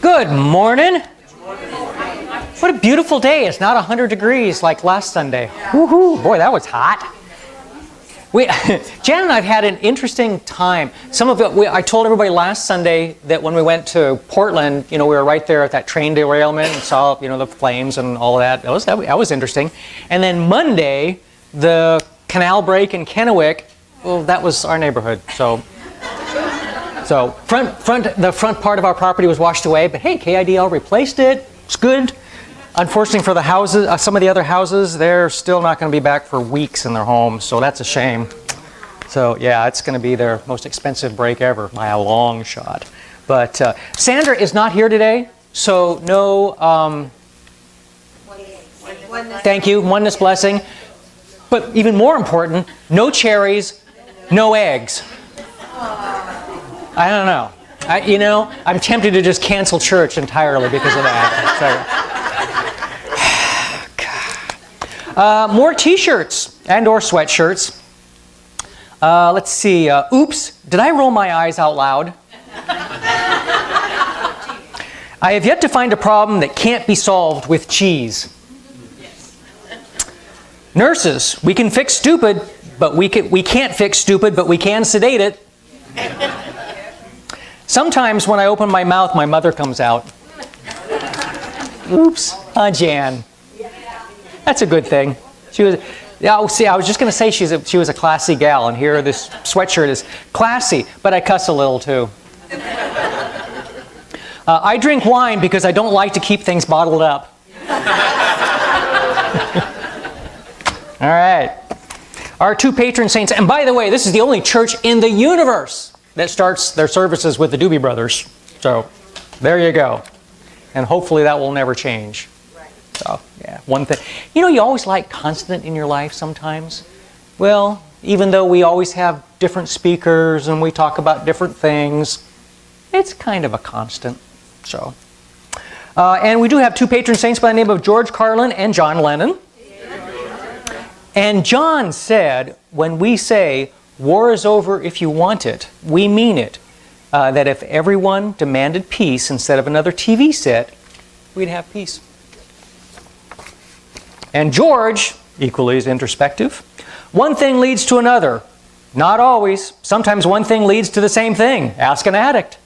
Good morning. What a beautiful day. It's not 100 degrees like last Sunday. Woohoo! Boy, that was hot. Jan and I have had an interesting time. Some of it, I told everybody last Sunday that when we went to Portland, we were right there at that train derailment and saw, the flames and all of that. That was interesting. And then Monday, the canal break in Kennewick, well, that was our neighborhood. So the front part of our property was washed away, but hey, KIDL replaced it. It's good. Unfortunately for the houses, some of the other houses, they're still not going to be back for weeks in their homes, so that's a shame. So yeah, it's going to be their most expensive break ever by a long shot. But Sandra is not here today, so no. Thank you, oneness blessing. But even more important, no cherries, no eggs. I don't know. I'm tempted to just cancel church entirely because of that. More t-shirts and or sweatshirts. Let's see. Oops, did I roll my eyes out loud? I have yet to find a problem that can't be solved with cheese. Nurses, we can fix stupid, but we can't fix stupid, but we can sedate it. Sometimes when I open my mouth, my mother comes out. Oops, Jan. That's a good thing. She was. Yeah, see, I was just going to say she was a classy gal, and here this sweatshirt is classy, but I cuss a little too. I drink wine because I don't like to keep things bottled up. All right. Our two patron saints, and by the way, this is the only church in the universe that starts their services with the Doobie Brothers. So, there you go. And hopefully that will never change. So, yeah, one thing. You always like constant in your life sometimes. Well, even though we always have different speakers and we talk about different things, it's kind of a constant. So, and we do have two patron saints by the name of George Carlin and John Lennon. And John said, when we say, war is over if you want it, we mean it. That if everyone demanded peace instead of another TV set, we'd have peace. And George, equally as introspective, one thing leads to another. Not always. Sometimes one thing leads to the same thing. Ask an addict.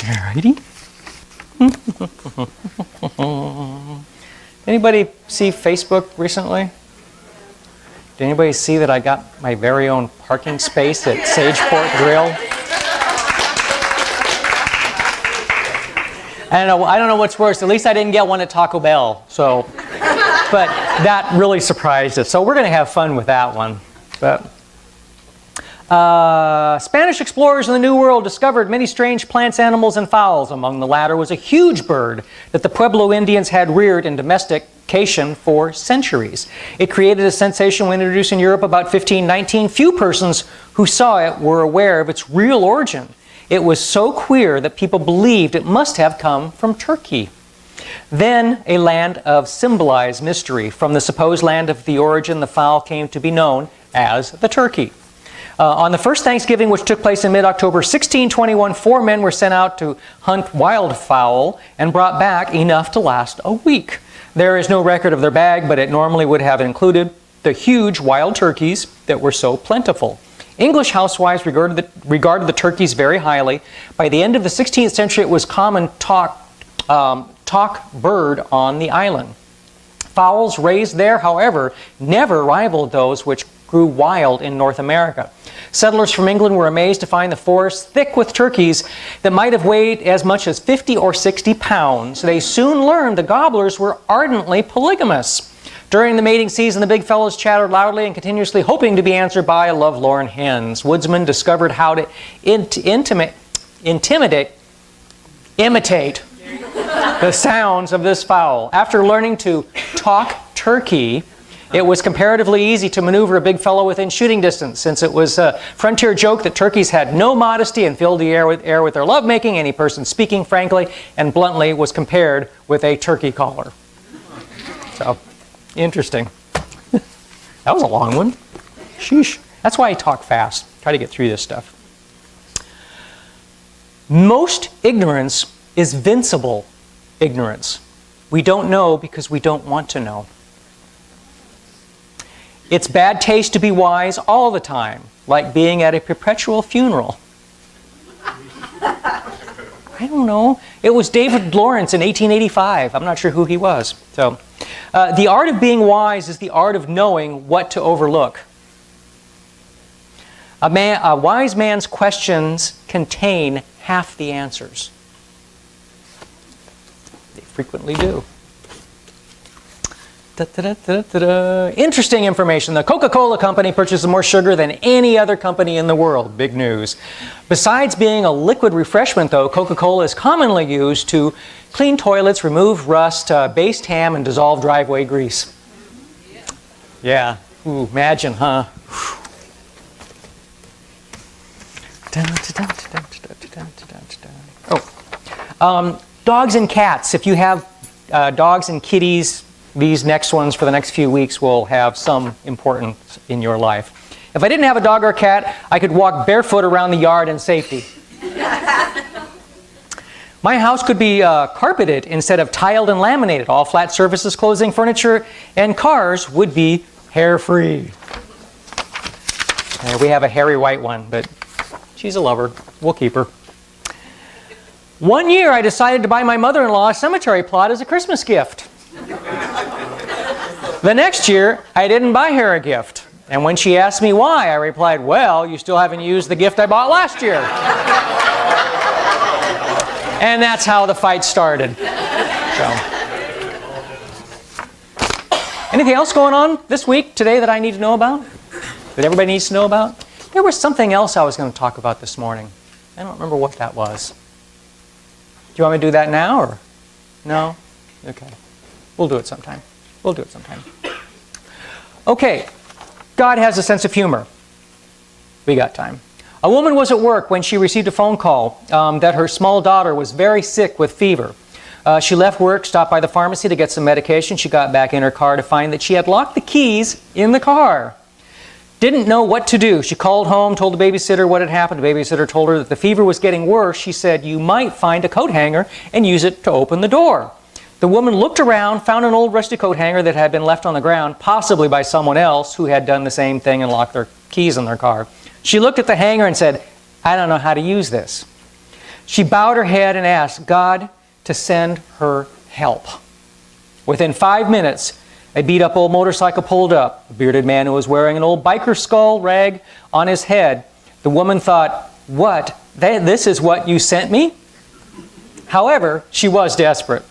Alrighty. Anybody see Facebook recently? Did anybody see that I got my very own parking space at Sageport Grill? I don't know what's worse. At least I didn't get one at Taco Bell. So, but that really surprised us. So we're going to have fun with that one. But Spanish explorers in the New World discovered many strange plants, animals, and fowls. Among the latter was a huge bird that the Pueblo Indians had reared in domestication for centuries. It created a sensation when introduced in Europe about 1519. Few persons who saw it were aware of its real origin. It was so queer that people believed it must have come from Turkey. Then a land of symbolized mystery. From the supposed land of the origin, the fowl came to be known as the turkey. On the first Thanksgiving, which took place in mid-October 1621, 4 men were sent out to hunt wildfowl and brought back enough to last a week. There is no record of their bag, but it normally would have included the huge wild turkeys that were so plentiful. English housewives regarded the turkeys very highly. By the end of the 16th century, it was common talk bird on the island. Fowls raised there, however, never rivaled those which grew wild in North America. Settlers from England were amazed to find the forest thick with turkeys that might have weighed as much as 50 or 60 pounds. They soon learned the gobblers were ardently polygamous. During the mating season, the big fellows chattered loudly and continuously, hoping to be answered by lovelorn hens. Woodsmen discovered how to imitate the sounds of this fowl. After learning to talk turkey, it was comparatively easy to maneuver a big fellow within shooting distance, since it was a frontier joke that turkeys had no modesty and filled the air with their lovemaking. Any person speaking frankly and bluntly was compared with a turkey caller. So, interesting. That was a long one. Sheesh. That's why I talk fast. Try to get through this stuff. Most ignorance is vincible ignorance. We don't know because we don't want to know. It's bad taste to be wise all the time, like being at a perpetual funeral. I don't know. It was David Lawrence in 1885. I'm not sure who he was. So, the art of being wise is the art of knowing what to overlook. A wise man's questions contain half the answers. They frequently do. Interesting information. The Coca-Cola company purchases more sugar than any other company in the world. Big news. Besides being a liquid refreshment, though, Coca-Cola is commonly used to clean toilets, remove rust, baste ham, and dissolve driveway grease. Yeah. Ooh, imagine, huh? Dogs and cats. If you have dogs and kitties, these next ones for the next few weeks will have some importance in your life. If I didn't have a dog or a cat, I could walk barefoot around the yard in safety. My house could be carpeted instead of tiled and laminated. All flat surfaces, clothing, furniture, and cars would be hair-free. We have a hairy white one, but she's a lover. We'll keep her. One year, I decided to buy my mother-in-law a cemetery plot as a Christmas gift. The next year, I didn't buy her a gift. And when she asked me why, I replied, well, you still haven't used the gift I bought last year. And that's how the fight started. So. Anything else going on this week, today, that I need to know about? That everybody needs to know about? There was something else I was going to talk about this morning. I don't remember what that was. Do you want me to do that now, or? No? Okay. We'll do it sometime. We'll do it sometime. Okay. God has a sense of humor. We got time. A woman was at work when she received a phone call that her small daughter was very sick with fever. She left work, stopped by the pharmacy to get some medication. She got back in her car to find that she had locked the keys in the car. Didn't know what to do. She called home, told the babysitter what had happened. The babysitter told her that the fever was getting worse. She said, you might find a coat hanger and use it to open the door. The woman looked around, found an old rusty coat hanger that had been left on the ground, possibly by someone else who had done the same thing and locked their keys in their car. She looked at the hanger and said, I don't know how to use this. She bowed her head and asked God to send her help. Within 5 minutes, a beat-up old motorcycle pulled up. A bearded man who was wearing an old biker skull rag on his head. The woman thought, what? This is what you sent me? However, she was desperate.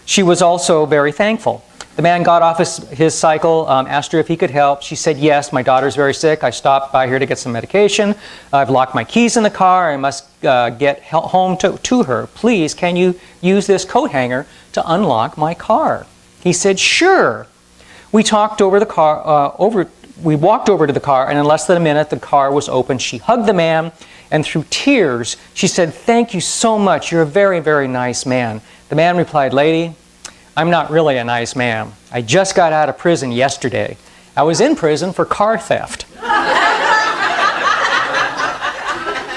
She was also very thankful. The man got off his cycle, asked her if he could help. She said, yes, my daughter's very sick. I stopped by here to get some medication. I've locked my keys in the car. I must get home to her. Please, can you use this coat hanger to unlock my car? He said, sure. We walked over to the car, and in less than a minute, the car was open. She hugged the man, and through tears, she said, thank you so much. You're a very, very nice man. The man replied, lady, I'm not really a nice man. I just got out of prison yesterday. I was in prison for car theft.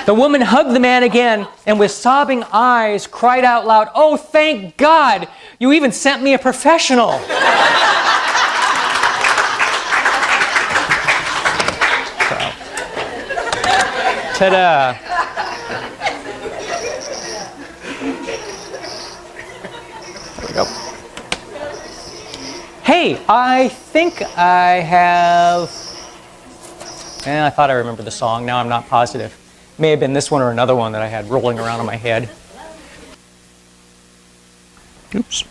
The woman hugged the man again, and with sobbing eyes, cried out loud, oh, thank God, you even sent me a professional. Ta-da. There we go. Hey, I think I have... I thought I remembered the song. Now I'm not positive. May have been this one or another one that I had rolling around in my head. Oops.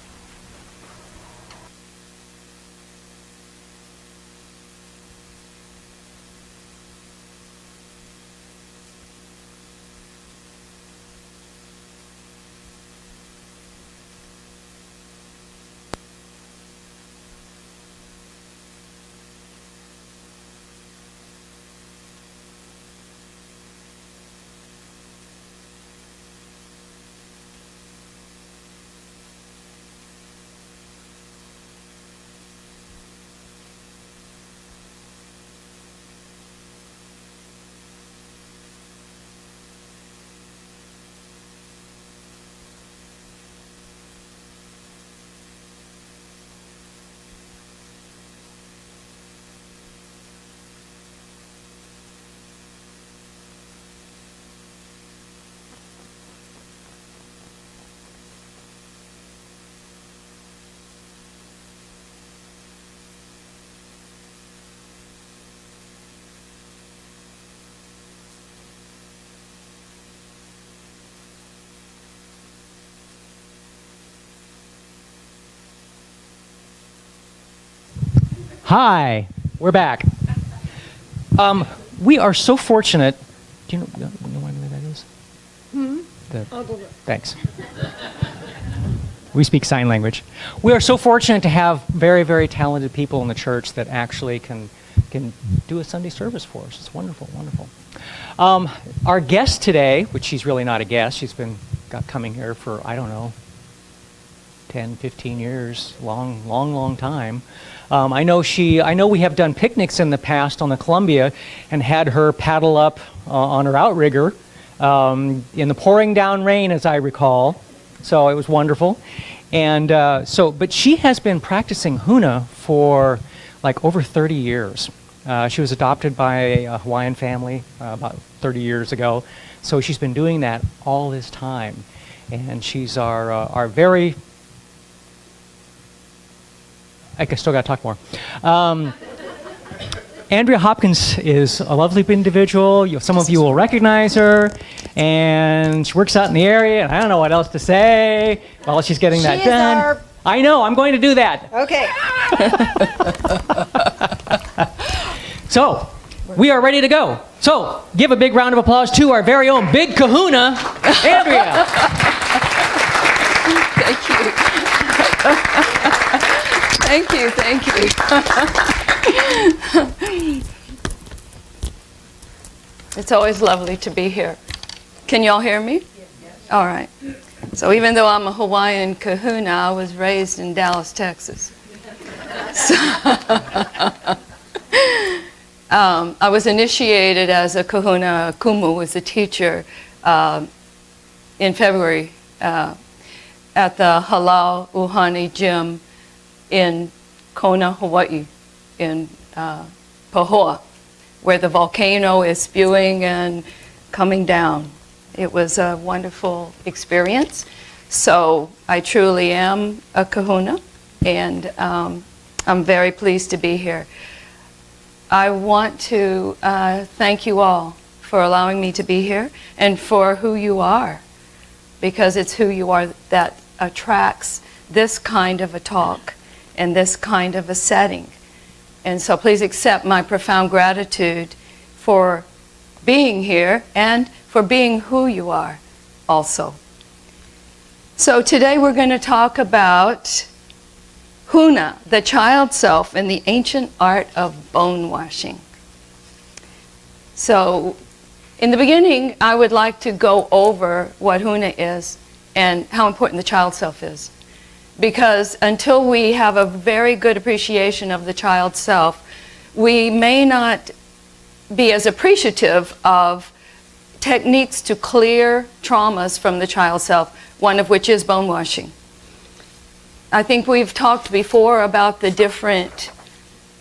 Hi, we're back. We are so fortunate. Do you know what that is? I'll go look. Thanks. We speak sign language. We are so fortunate to have very, very talented people in the church that actually can do a Sunday service for us. It's wonderful, wonderful. Our guest today, which she's really not a guest, she's been coming here for, I don't know, 10, 15 years, long time. I know we have done picnics in the past on the Columbia and had her paddle up on her outrigger in the pouring down rain, as I recall. So it was wonderful. And but she has been practicing huna for like over 30 years. She was adopted by a Hawaiian family about 30 years ago. So she's been doing that all this time. And she's our very... I still got to talk more. Andrea Hopkins is a lovely individual. Some of you will recognize her. And she works out in the area, and I don't know what else to say while she's getting that done. I know, I'm going to do that. Okay. So, we are ready to go. So, give a big round of applause to our very own Big Kahuna, Andrea. Thank you. It's always lovely to be here. Can y'all hear me? Yes. All right. So even though I'm a Hawaiian kahuna, I was raised in Dallas, Texas. So, I was initiated as a kahuna. Kumu was a teacher in February at the Halal Uhani Gym in Kona, Hawaii, in Pahoa, where the volcano is spewing and coming down. It was a wonderful experience. So I truly am a kahuna, and I'm very pleased to be here. I want to thank you all for allowing me to be here and for who you are, because it's who you are that attracts this kind of a talk and this kind of a setting. And so please accept my profound gratitude for being here and for being who you are also. So today we're going to talk about huna, the child self, and the ancient art of bone washing. So in the beginning, I would like to go over what huna is and how important the child self is. Because until we have a very good appreciation of the child self, we may not be as appreciative of techniques to clear traumas from the child self, one of which is bone washing. I think we've talked before about the different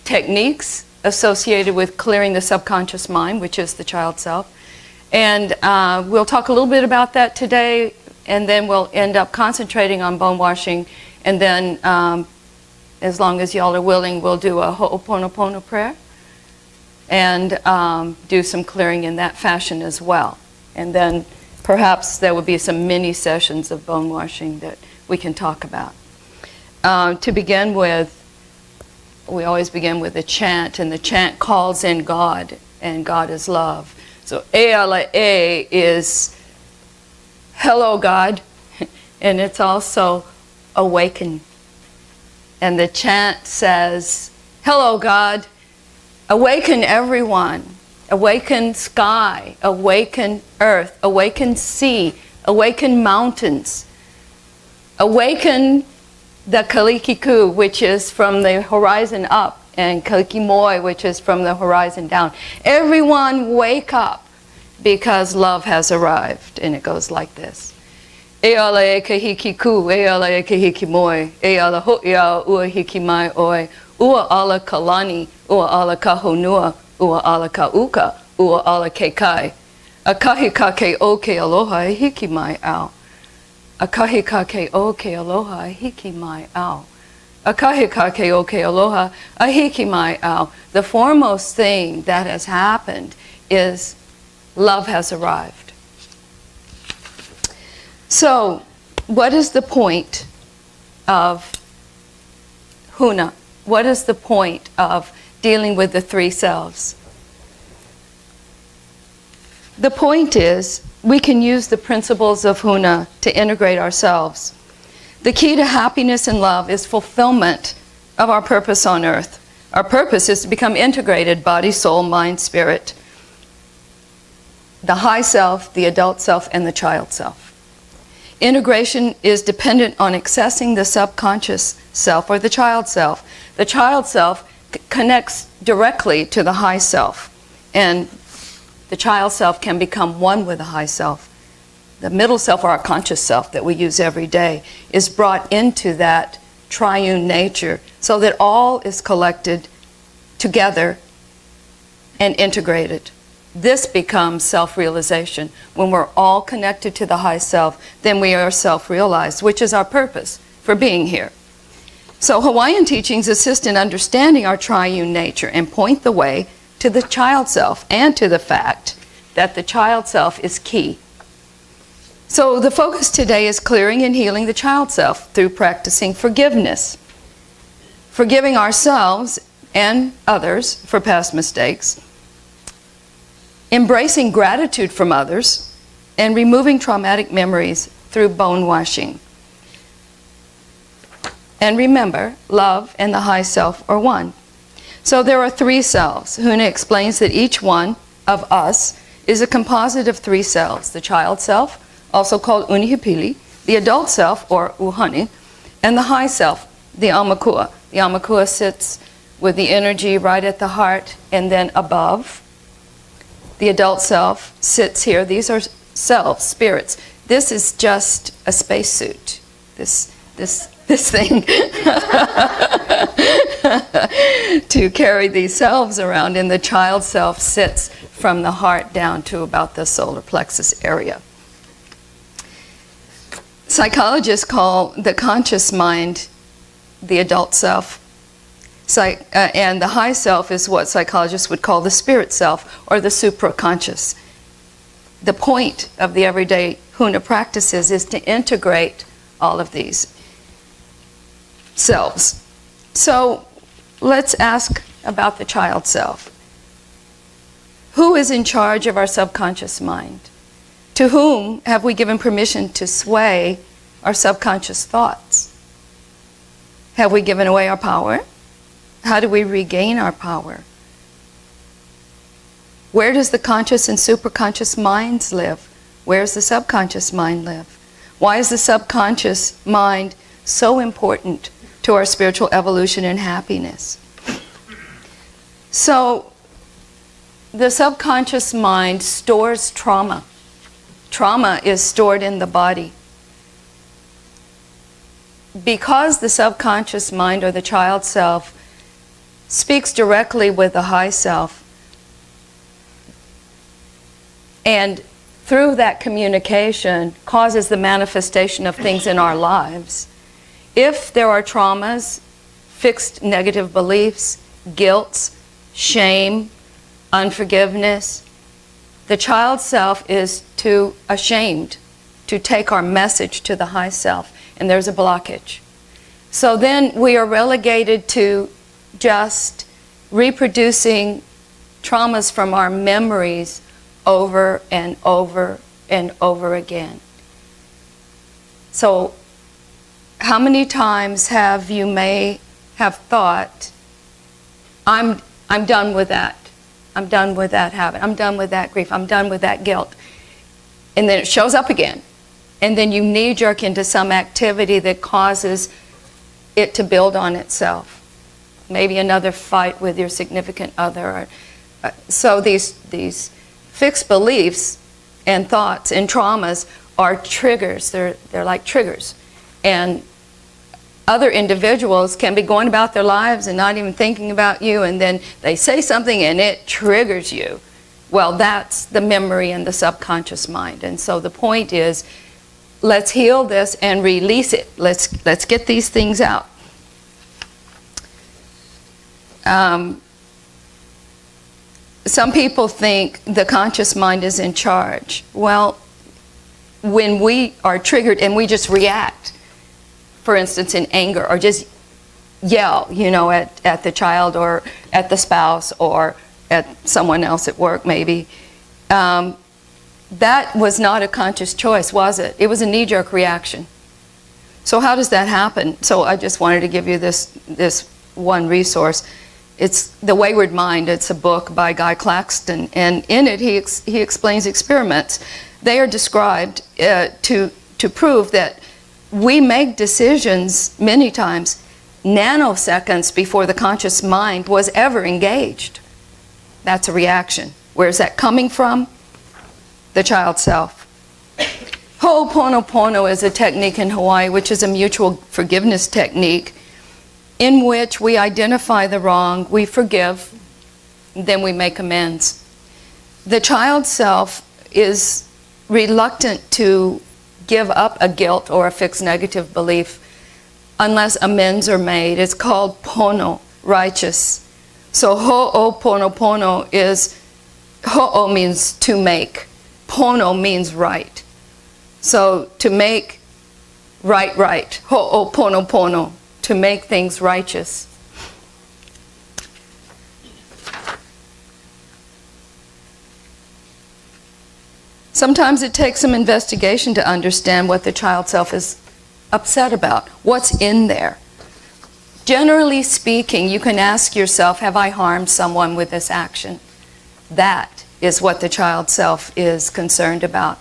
techniques associated with clearing the subconscious mind, which is the child self. And we'll talk a little bit about that today, and then we'll end up concentrating on bone washing. And then, as long as y'all are willing, we'll do a ho'oponopono prayer and do some clearing in that fashion as well. And then perhaps there will be some mini sessions of bone washing that we can talk about. To begin with, we always begin with a chant, and the chant calls in God, and God is love. So Eala E is hello God, and it's also awaken. And the chant says, hello God, awaken everyone, awaken sky, awaken earth, awaken sea, awaken mountains, awaken the Kalikiku, which is from the horizon up, and Kalikimoi, which is from the horizon down. Everyone wake up, because love has arrived. And it goes like this. Eala e kahikiku, eala e kahikimoi, eala ho'ia ua hikimai oi, ua ala kalani, ua ala kahonua, ua ala kauka, ua ala kekai. A kahika ke o ke aloha e hikimai au. A kahika ke o ke aloha e hikimai au. A kahika ke o ke aloha a hikimai au. The foremost thing that has happened is love has arrived. So, what is the point of huna, What is the point of dealing with the three selves? The point is, we can use the principles of Huna to integrate ourselves. The key to happiness and love is fulfillment of our purpose on earth. Our purpose is to become integrated, body, soul, mind, spirit. The high self, the adult self, and the child self. Integration is dependent on accessing the subconscious self or the child self. The child self connects directly to the high self, and the child self can become one with the high self. The middle self, or our conscious self that we use every day, is brought into that triune nature so that all is collected together and integrated. This becomes self-realization. When we're all connected to the high self, then we are self-realized, which is our purpose for being here. So Hawaiian teachings assist in understanding our triune nature and point the way to the child self and to the fact that the child self is key. So the focus today is clearing and healing the child self through practicing forgiveness. Forgiving ourselves and others for past mistakes, embracing gratitude from others, and removing traumatic memories through bone washing. And remember, love and the high self are one. So there are three selves. Huna explains that each one of us is a composite of three selves: the child self, also called unihipili, the adult self, or uhani, and the high self, the aumakua. The aumakua sits with the energy right at the heart and then above. The adult self sits here. These are selves, spirits. This is just a spacesuit. This thing to carry these selves around. And the child self sits from the heart down to about the solar plexus area. Psychologists call the conscious mind the adult self. And the high self is what psychologists would call the spirit self, or the supraconscious. The point of the everyday Huna practices is to integrate all of these selves. So let's ask about the child self. Who is in charge of our subconscious mind? To whom have we given permission to sway our subconscious thoughts? Have we given away our power? How do we regain our power? Where does the conscious and superconscious minds live? Where does the subconscious mind live? Why is the subconscious mind so important to our spiritual evolution and happiness? So, the subconscious mind stores trauma. Trauma is stored in the body. Because the subconscious mind, or the child self, speaks directly with the high self, and through that communication causes the manifestation of things in our lives. If there are traumas, fixed negative beliefs, guilt, shame, unforgiveness, the child self is too ashamed to take our message to the high self, and there's a blockage. So then we are relegated to just reproducing traumas from our memories over and over and over again. So how many times have you may have thought, I'm done with that. I'm done with that habit. I'm done with that grief. I'm done with that guilt. And then it shows up again. And then you knee-jerk into some activity that causes it to build on itself. Maybe another fight with your significant other. So these fixed beliefs and thoughts and traumas are triggers. They're like triggers. And other individuals can be going about their lives and not even thinking about you, and then they say something and it triggers you. Well, that's the memory and the subconscious mind. And so the point is, let's heal this and release it. Let's get these things out. Some people think the conscious mind is in charge. Well, when we are triggered and we just react, for instance in anger, or just yell, you know, at the child or at the spouse or at someone else at work maybe. That was not a conscious choice, was it? It was a knee-jerk reaction. So how does that happen? So I just wanted to give you this one resource. It's The Wayward Mind. It's a book by Guy Claxton, and in it he explains experiments. They are described to prove that we make decisions many times nanoseconds before the conscious mind was ever engaged. That's a reaction. Where's that coming from? The child self. Ho'oponopono is a technique in Hawaii, which is a mutual forgiveness technique in which we identify the wrong, we forgive, then we make amends. The child self is reluctant to give up a guilt or a fixed negative belief unless amends are made. It's called pono, righteous. So ho'oponopono is, ho'o means to make, pono means right. So to make right, ho'oponopono, to make things righteous. Sometimes it takes some investigation to understand what the child self is upset about, what's in there. Generally speaking, you can ask yourself, have I harmed someone with this action? That is what the child self is concerned about.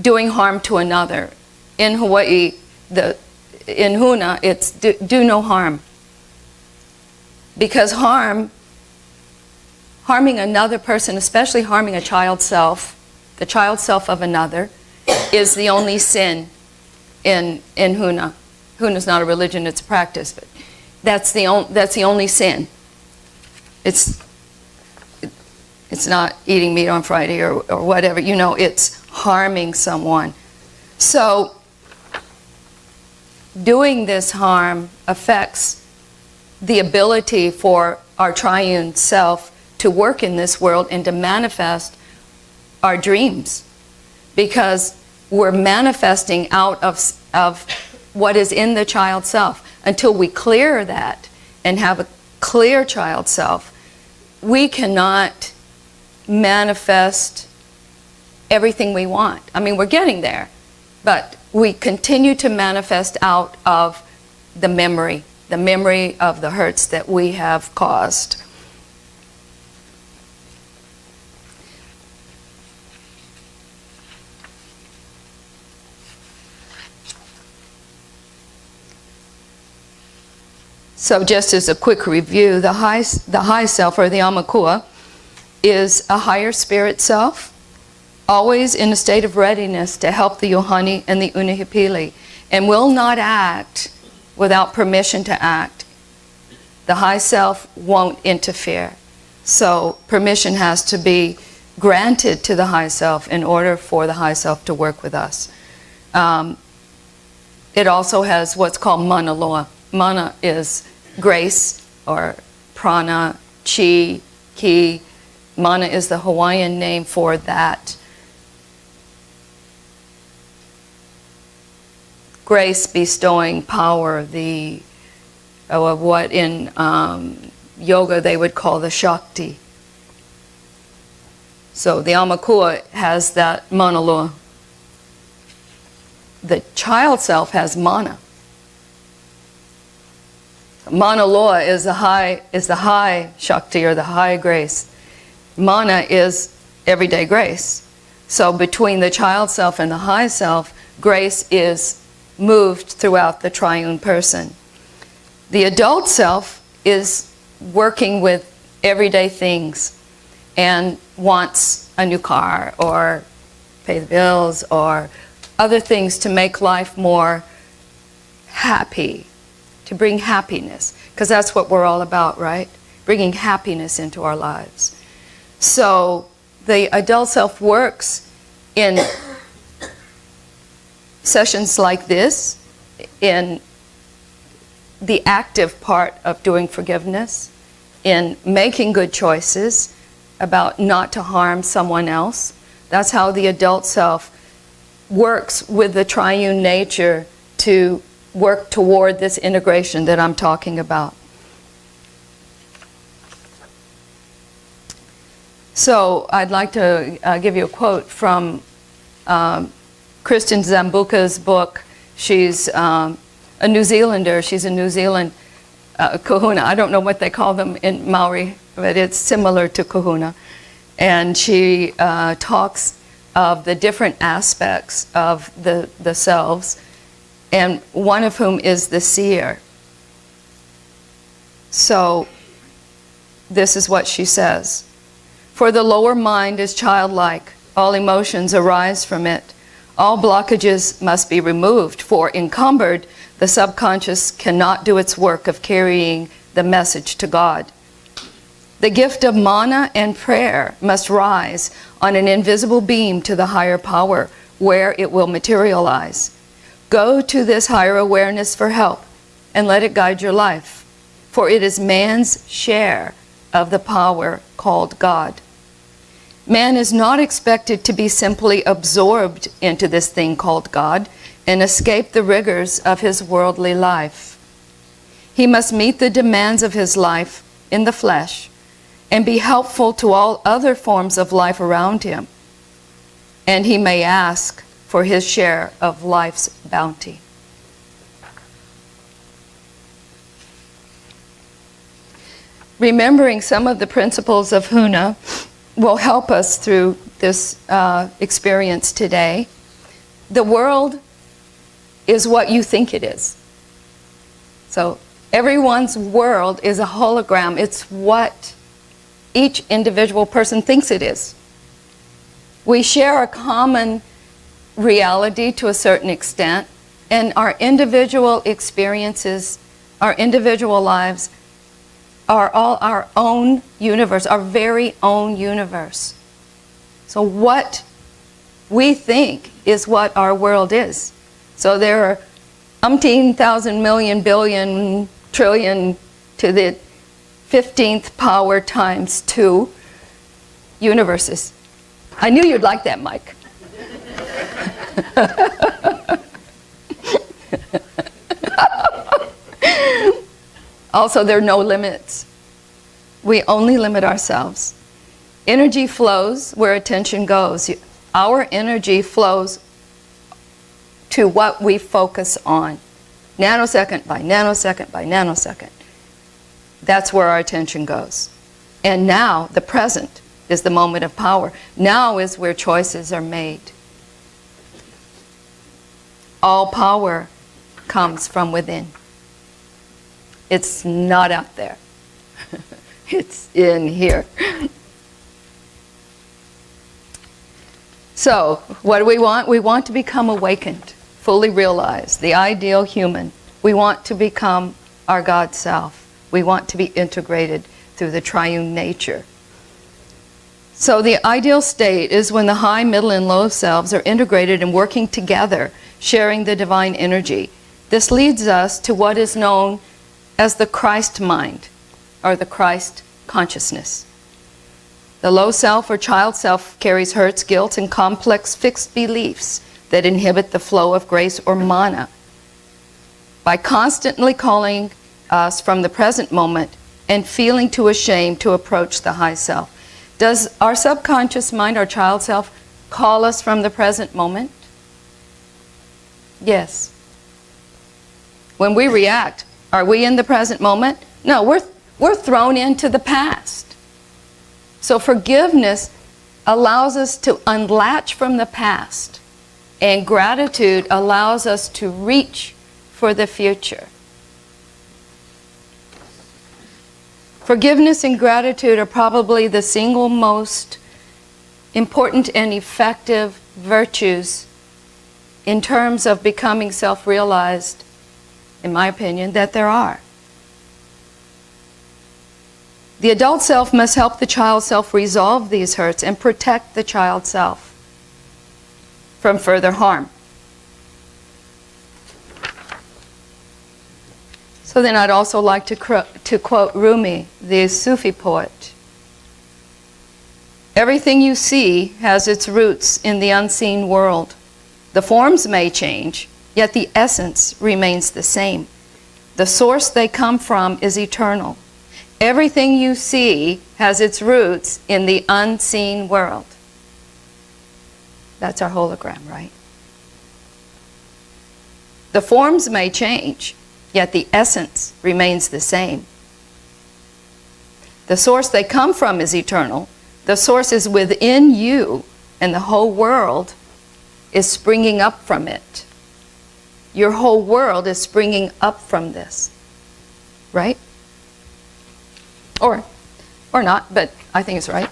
Doing harm to another. In Hawaii, in Huna, it's do no harm. Because harming another person, especially harming a child self, the child self of another, is the only sin in Huna. Huna's not a religion, it's a practice, but that's the only sin. It's not eating meat on Friday or whatever, you know, it's harming someone. So doing this harm affects the ability for our triune self to work in this world and to manifest our dreams, because we're manifesting out of what is in the child self. Until we clear that and have a clear child self, we cannot manifest everything we want. I mean, we're getting there, but we continue to manifest out of the memory of the hurts that we have caused. So just as a quick review, the high self, or the Amakua, is a higher spirit self, always in a state of readiness to help the Yohani and the Unihipili, and will not act without permission to act. The high self won't interfere. So permission has to be granted to the high self in order for the high self to work with us. It also has what's called mana loa. Mana is grace, or prana, chi, ki. Mana is the Hawaiian name for that. Grace bestowing power, what in yoga they would call the Shakti. So the Amakua has that mana loa. The child self has mana. Mana loa is the high Shakti, or the high grace. Mana is everyday grace. So between the child self and the high self, grace is moved throughout the triune person. The adult self is working with everyday things and wants a new car, or pay the bills, or other things to make life more happy, to bring happiness, because that's what we're all about, right? Bringing happiness into our lives. So the adult self works in sessions like this, in the active part of doing forgiveness, in making good choices about not to harm someone else. That's how the adult self works with the triune nature to work toward this integration that I'm talking about. So I'd like to give you a quote from Kristen Zambuca's book. She's a New Zealander. She's a New Zealand kahuna. I don't know what they call them in Maori, but it's similar to kahuna. And she talks of the different aspects of the selves, and one of whom is the seer. So this is what she says. For the lower mind is childlike. All emotions arise from it. All blockages must be removed, for encumbered, the subconscious cannot do its work of carrying the message to God. The gift of mana and prayer must rise on an invisible beam to the higher power, where it will materialize. Go to this higher awareness for help, and let it guide your life, for it is man's share of the power called God. Man is not expected to be simply absorbed into this thing called God and escape the rigors of his worldly life. He must meet the demands of his life in the flesh and be helpful to all other forms of life around him. And he may ask for his share of life's bounty. Remembering some of the principles of Huna will help us through this experience today. The world is what you think it is. So everyone's world is a hologram. It's what each individual person thinks it is. We share a common reality to a certain extent, and our individual experiences, our individual lives, are all our own universe, our very own universe. So what we think is what our world is. So there are umpteen thousand million billion trillion to the 15th power times 2 universes. I knew you'd like that, Mike. Also, there are no limits. We only limit ourselves. Energy flows where attention goes. Our energy flows to what we focus on. Nanosecond by nanosecond by nanosecond. That's where our attention goes. And now, the present is the moment of power. Now is where choices are made. All power comes from within. It's not out there. It's in here. So, what do we want? We want to become awakened, fully realized, the ideal human. We want to become our God self. We want to be integrated through the triune nature. So the ideal state is when the high, middle, and low selves are integrated and working together, sharing the divine energy. This leads us to what is known as the Christ mind, or the Christ consciousness. The low self or child self carries hurts, guilt, and complex fixed beliefs that inhibit the flow of grace or mana. By constantly calling us from the present moment and feeling too ashamed to approach the high self. Does our subconscious mind, our child self, call us from the present moment? Yes. When we react, are we in the present moment? No, we're thrown into the past. So forgiveness allows us to unlatch from the past, and gratitude allows us to reach for the future. Forgiveness and gratitude are probably the single most important and effective virtues in terms of becoming self-realized, in my opinion, that there are. The adult self must help the child self resolve these hurts and protect the child self from further harm. So then I'd also like to quote Rumi, the Sufi poet. Everything you see has its roots in the unseen world. The forms may change, yet the essence remains the same. The source they come from is eternal. Everything you see has its roots in the unseen world. That's our hologram, right? The forms may change, yet the essence remains the same. The source they come from is eternal. The source is within you, and the whole world is springing up from it. Your whole world is springing up from this, right? Or not, but I think it's right.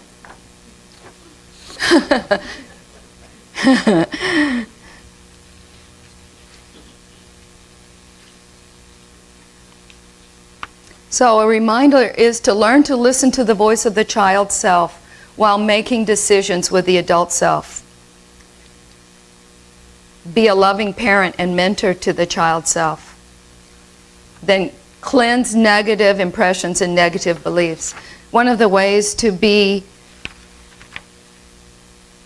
So a reminder is to learn to listen to the voice of the child self while making decisions with the adult self. Be a loving parent and mentor to the child self. Then cleanse negative impressions and negative beliefs. One of the ways to be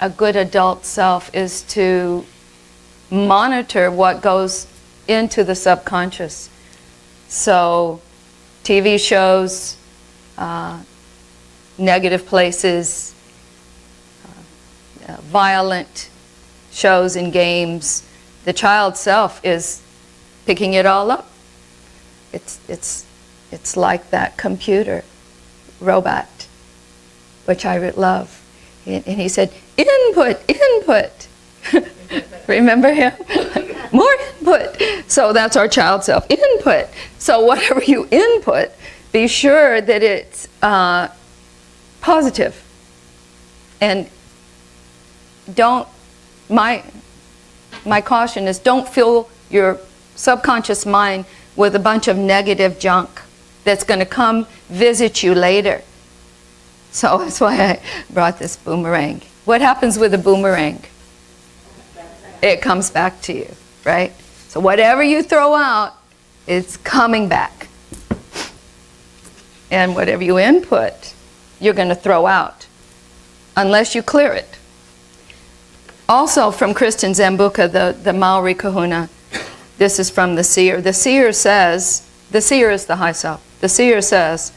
a good adult self is to monitor what goes into the subconscious. So TV shows, negative places, violent shows and games. The child self is picking it all up. It's like that computer robot, which I love. And he said, input, input. Remember him? More input. So that's our child self, input. So whatever you input, be sure that it's positive. And don't, my caution is don't fill your subconscious mind with a bunch of negative junk that's going to come visit you later. So that's why I brought this boomerang. What happens with a boomerang? It comes back to you, right? So whatever you throw out, it's coming back. And whatever you input, you're going to throw out, unless you clear it. Also from Kristen Zambuca, the Maori kahuna, this is from the seer. The seer says, the seer is the high self. The seer says,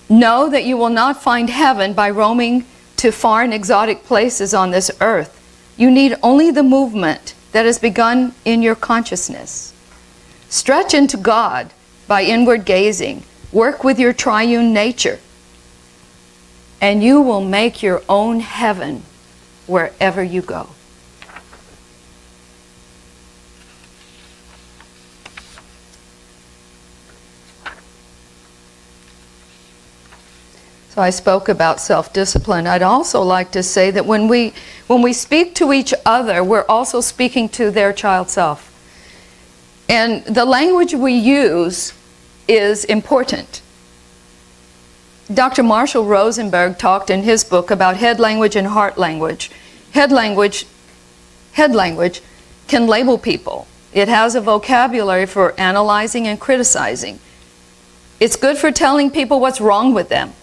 know that you will not find heaven by roaming to far and exotic places on this earth. You need only the movement that has begun in your consciousness. Stretch into God by inward gazing. Work with your triune nature. And you will make your own heaven wherever you go. So I spoke about self-discipline. I'd also like to say that when we speak to each other, we're also speaking to their child self. And the language we use is important. Dr. Marshall Rosenberg talked in his book about head language and heart language. Head language can label people. It has a vocabulary for analyzing and criticizing. It's good for telling people what's wrong with them.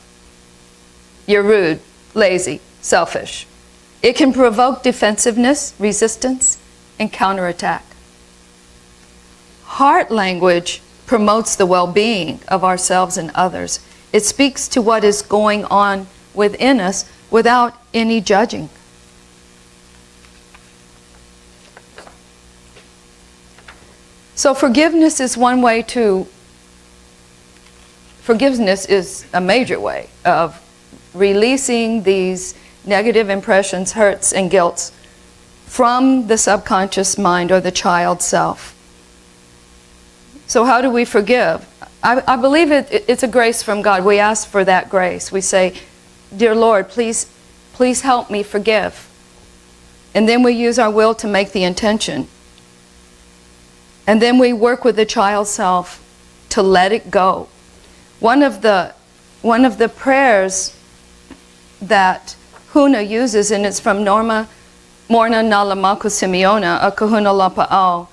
You're rude, lazy, selfish. It can provoke defensiveness, resistance, and counterattack. Heart language promotes the well-being of ourselves and others. It speaks to what is going on within us without any judging. So forgiveness is one way to, forgiveness is a major way of releasing these negative impressions, hurts, and guilts from the subconscious mind or the child self. So how do we forgive? I believe it's a grace from God. We ask for that grace. We say, dear Lord, please help me forgive. And then we use our will to make the intention. And then we work with the child self to let it go. One of the prayers that Huna uses, and it's from Morna Nalamaku Simeona, a kahuna lapa'au,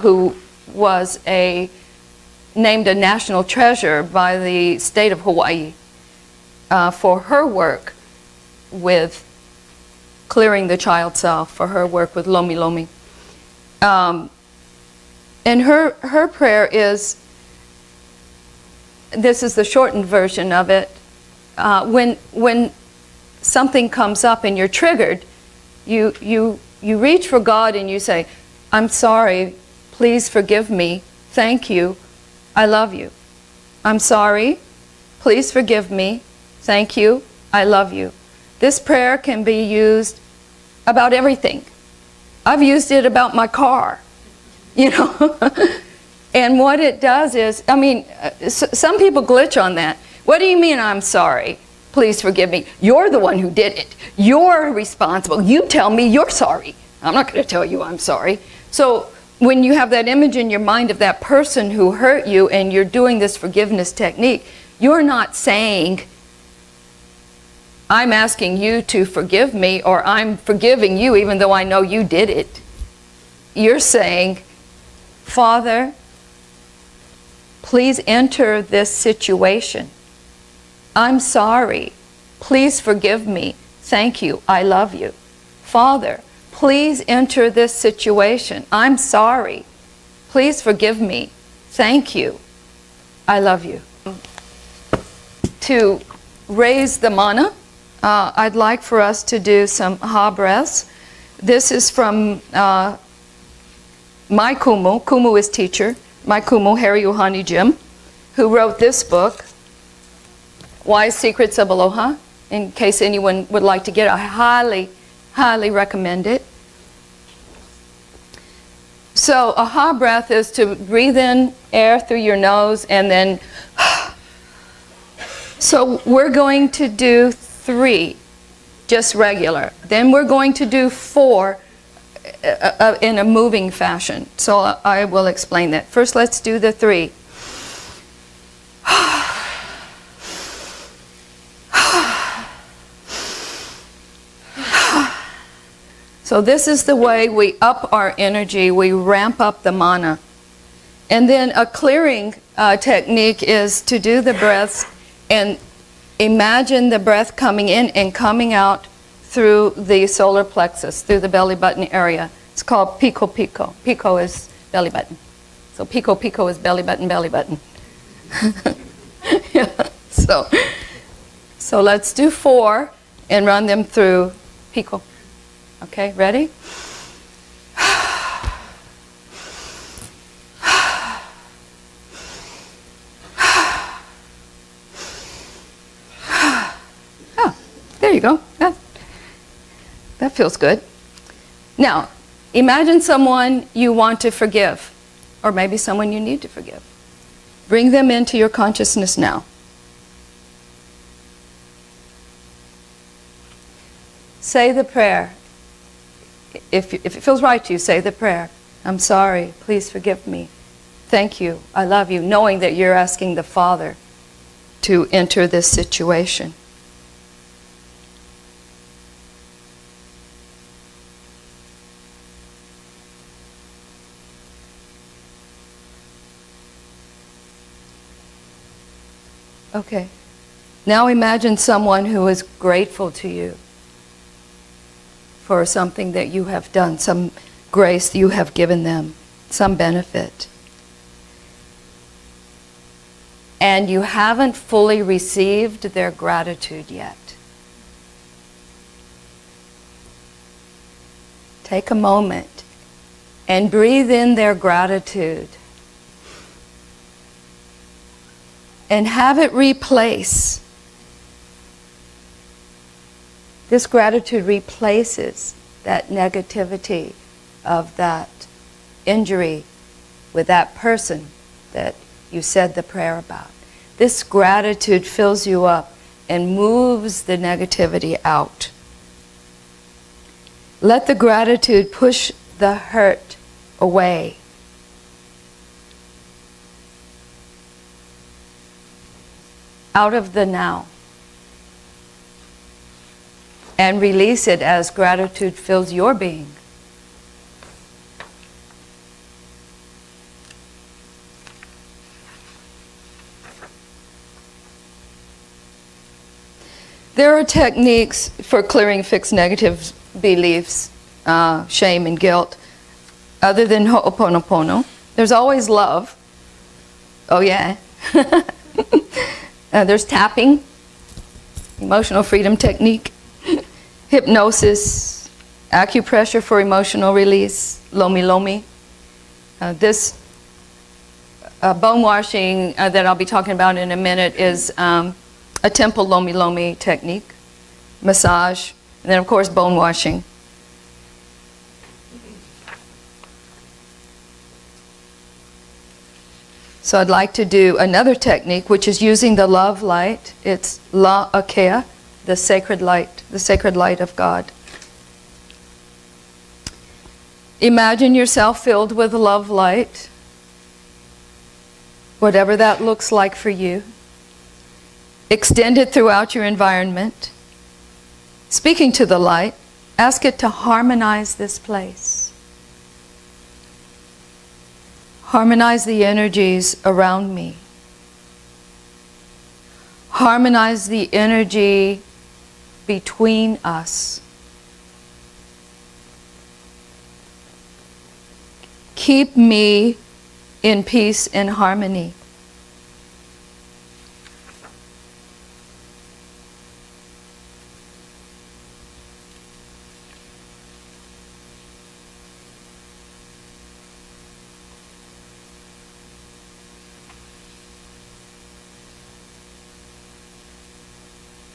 who was named a national treasure by the state of Hawaii for her work with clearing the child self, for her work with Lomi Lomi. And her prayer is, this is the shortened version of it. When something comes up and you're triggered, you reach for God and you say, I'm sorry, please forgive me, thank you, I love you. I'm sorry, please forgive me, thank you, I love you. This prayer can be used about everything. I've used it about my car, you know. And what it does is, I mean, some people glitch on that. What do you mean I'm sorry? Please forgive me. You're the one who did it. You're responsible. You tell me you're sorry. I'm not going to tell you I'm sorry. So when you have that image in your mind of that person who hurt you and you're doing this forgiveness technique, you're not saying, I'm asking you to forgive me, or I'm forgiving you even though I know you did it. You're saying, Father, please enter this situation. I'm sorry. Please forgive me. Thank you. I love you. Father, please enter this situation. I'm sorry. Please forgive me. Thank you. I love you. To raise the mana, I'd like for us to do some ha breaths. This is from my Kumu. Kumu is teacher. My Kumu, Harry Uhani Jim, who wrote this book, Wise Secrets of Aloha. In case anyone would like to get it, I highly, highly recommend it. So a ha breath is to breathe in air through your nose and then so we're going to do 3, just regular. Then we're going to do 4 in a moving fashion. So I will explain that. First, let's do the 3. So this is the way we up our energy, we ramp up the mana. And then a clearing technique is to do the breaths and imagine the breath coming in and coming out through the solar plexus, through the belly button area. It's called pico pico. Pico is belly button. So pico pico is belly button, belly button. Yeah. So let's do 4 and run them through pico. Okay, ready? Oh, there you go. That feels good. Now, imagine someone you want to forgive, or maybe someone you need to forgive. Bring them into your consciousness now. Say the prayer. If it feels right to you, say the prayer. I'm sorry, please forgive me. Thank you, I love you, knowing that you're asking the Father to enter this situation. Okay. Now imagine someone who is grateful to you for something that you have done, some grace you have given them, some benefit. And you haven't fully received their gratitude yet. Take a moment and breathe in their gratitude. And have it replace. This gratitude replaces that negativity of that injury with that person that you said the prayer about. This gratitude fills you up and moves the negativity out. Let the gratitude push the hurt away. Out of the now. And release it as gratitude fills your being. There are techniques for clearing fixed negative beliefs, shame and guilt. other than Ho'oponopono. There's always love. Oh yeah. There's tapping, emotional freedom technique, hypnosis, acupressure for emotional release, lomi lomi. This bone washing that I'll be talking about in a minute is a temple lomi lomi technique, massage, and then of course bone washing. So I'd like to do another technique, which is using the love light. It's La Akea, the sacred light of God. Imagine yourself filled with love light, whatever that looks like for you. Extend it throughout your environment. Speaking to the light, ask it to harmonize this place. Harmonize the energies around me. Harmonize the energy between us. Keep me in peace and harmony.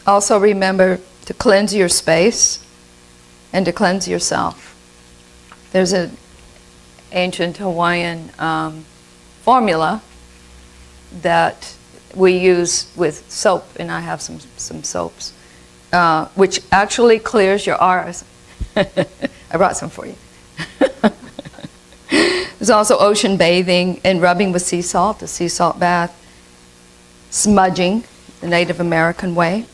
Also remember to cleanse your space and to cleanse yourself. There's an ancient Hawaiian formula that we use with soap, and I have some soaps, which actually clears your auras. I brought some for you. There's also ocean bathing and rubbing with sea salt, the sea salt bath, smudging, the Native American way.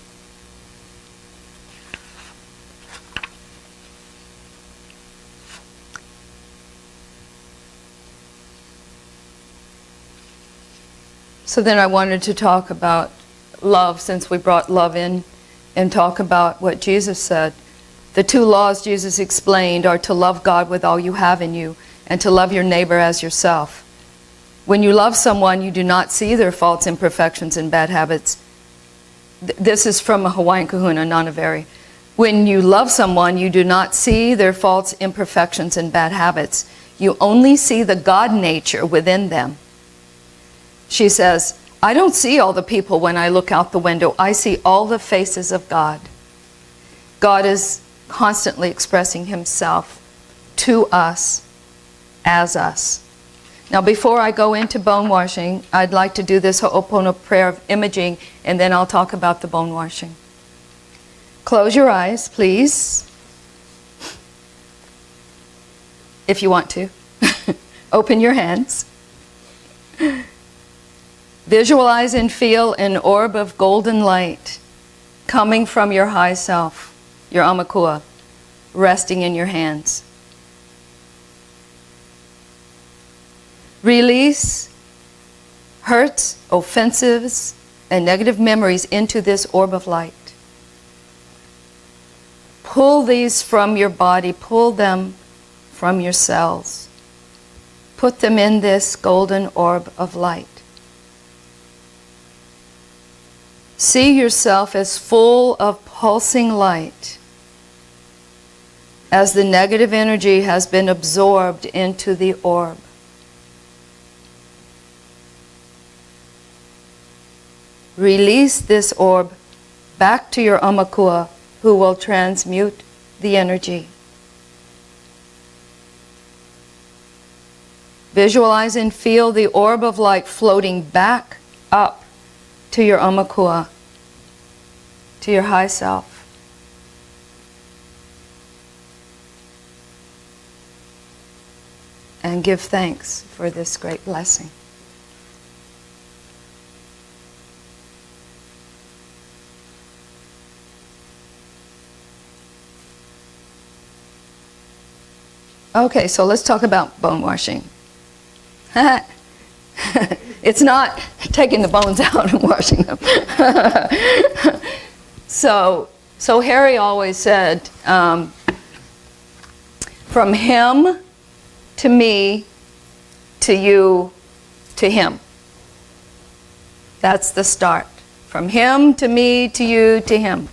So then I wanted to talk about love, since we brought love in, and talk about what Jesus said. The two laws Jesus explained are to love God with all you have in you and to love your neighbor as yourself. When you love someone, you do not see their faults, imperfections, and bad habits. This is from a Hawaiian kahuna, Nanaveri. When you love someone, you do not see their faults, imperfections, and bad habits. You only see the God nature within them. She says, I don't see all the people when I look out the window. I see all the faces of God. God is constantly expressing himself to us, as us. Now, before I go into bone washing, I'd like to do this Ho'opono prayer of imaging, and then I'll talk about the bone washing. Close your eyes, please, if you want to. Open your hands. Visualize and feel an orb of golden light coming from your high self, your Amakua, resting in your hands. Release hurts, offenses, and negative memories into this orb of light. Pull these from your body, pull them from your cells. Put them in this golden orb of light. See yourself as full of pulsing light, as the negative energy has been absorbed into the orb. Release this orb back to your Amakua, who will transmute the energy. Visualize and feel the orb of light floating back up to your Amakua, to your high self. And give thanks for this great blessing. Okay, so let's talk about bone washing. It's not taking the bones out and washing them. So Harry always said, from him to me, to you, to him. That's the start. From him to me, to you, to him.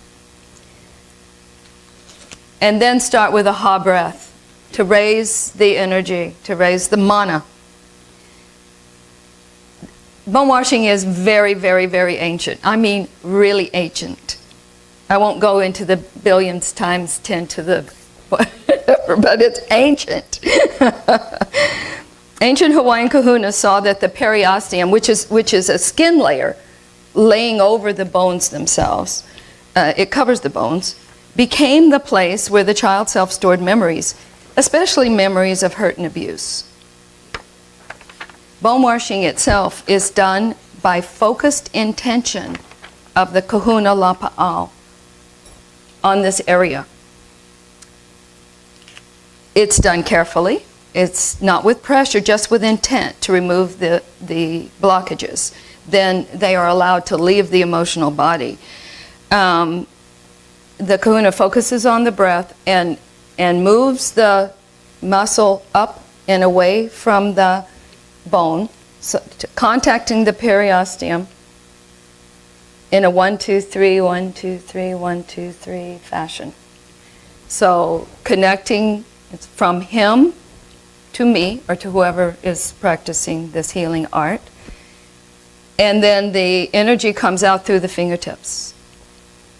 And then start with a ha breath to raise the energy, to raise the mana. Bone washing is very, very, very ancient. I mean, really ancient. I won't go into the billions times 10 to the whatever, but it's ancient. Ancient Hawaiian kahunas saw that the periosteum, which is a skin layer laying over the bones themselves, it covers the bones, became the place where the child self stored memories, especially memories of hurt and abuse. Bone washing itself is done by focused intention of the kahuna lapa'au on this area. It's done carefully. It's not with pressure, just with intent to remove the blockages. Then they are allowed to leave the emotional body. The kahuna focuses on the breath and moves the muscle up and away from the bone, so contacting the periosteum in a 1, 2, 3, 1, 2, 3, 1, 2, 3 fashion. So connecting from him to me, or to whoever is practicing this healing art. And then the energy comes out through the fingertips.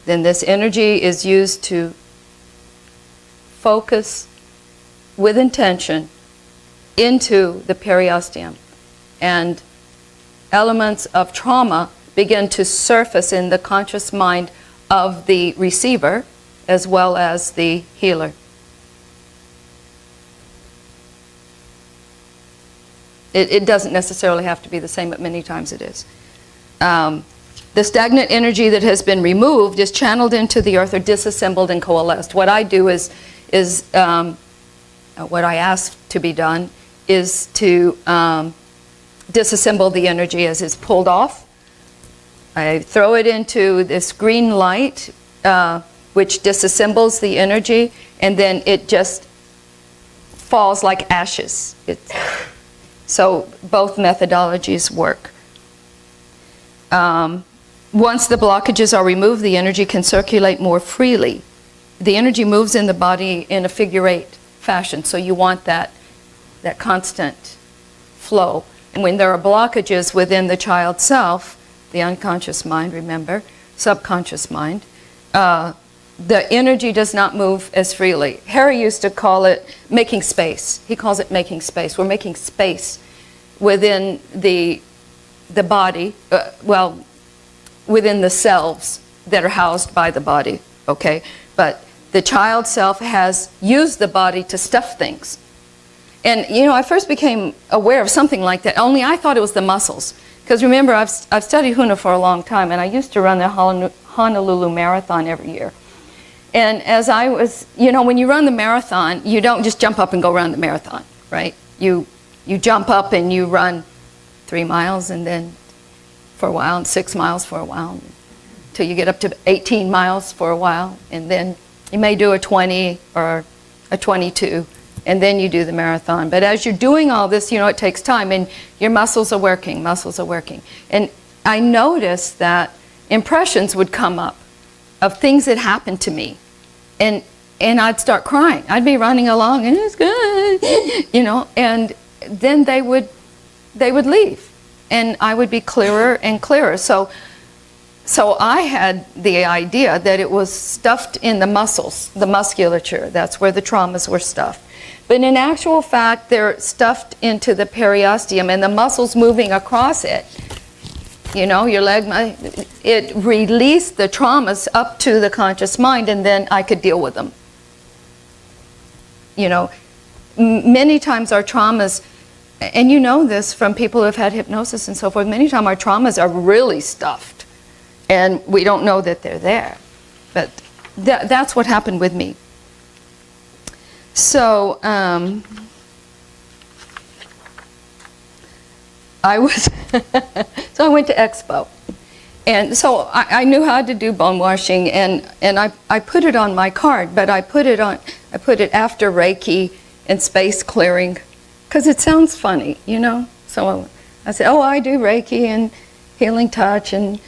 Then this energy is used to focus with intention into the periosteum. And elements of trauma begin to surface in the conscious mind of the receiver as well as the healer. It doesn't necessarily have to be the same, but many times it is. The stagnant energy that has been removed is channeled into the earth or disassembled and coalesced. What I do is what I ask to be done is to disassemble the energy as it's pulled off. I throw it into this green light, which disassembles the energy, and then it just falls like ashes. So both methodologies work. Once the blockages are removed, the energy can circulate more freely. The energy moves in the body in a figure-8 fashion, so you want that constant flow. And when there are blockages within the child self, the unconscious mind, remember, subconscious mind, the energy does not move as freely. Harry used to call it making space. He calls it making space. We're making space within the body, within the selves that are housed by the body, okay? But the child self has used the body to stuff things. And, you know, I first became aware of something like that, only I thought it was the muscles. Because remember, I've studied Huna for a long time, and I used to run the Honolulu Marathon every year. And as I was, you know, when you run the marathon, you don't just jump up and go run the marathon, right? You jump up and you run 3 miles, and then for a while, and 6 miles for a while, until you get up to 18 miles for a while, and then you may do a 20 or a 22, and then you do the marathon. But as you're doing all this, you know, it takes time, and your muscles are working. And I noticed that impressions would come up of things that happened to me, and I'd start crying. I'd be running along, and it's good, you know, and then they would leave, and I would be clearer and clearer. So I had the idea that it was stuffed in the muscles, the musculature. That's where the traumas were stuffed. But in actual fact, they're stuffed into the periosteum, and the muscles moving across it, you know, your leg, it released the traumas up to the conscious mind, and then I could deal with them. You know, many times our traumas, and you know this from people who have had hypnosis and so forth, many times our traumas are really stuffed, and we don't know that they're there. But that's what happened with me. So I went to Expo, and so I knew how to do bone washing, and I put it on my card, but I put it after Reiki and space clearing because it sounds funny, you know. So I said, oh, I do Reiki and healing touch and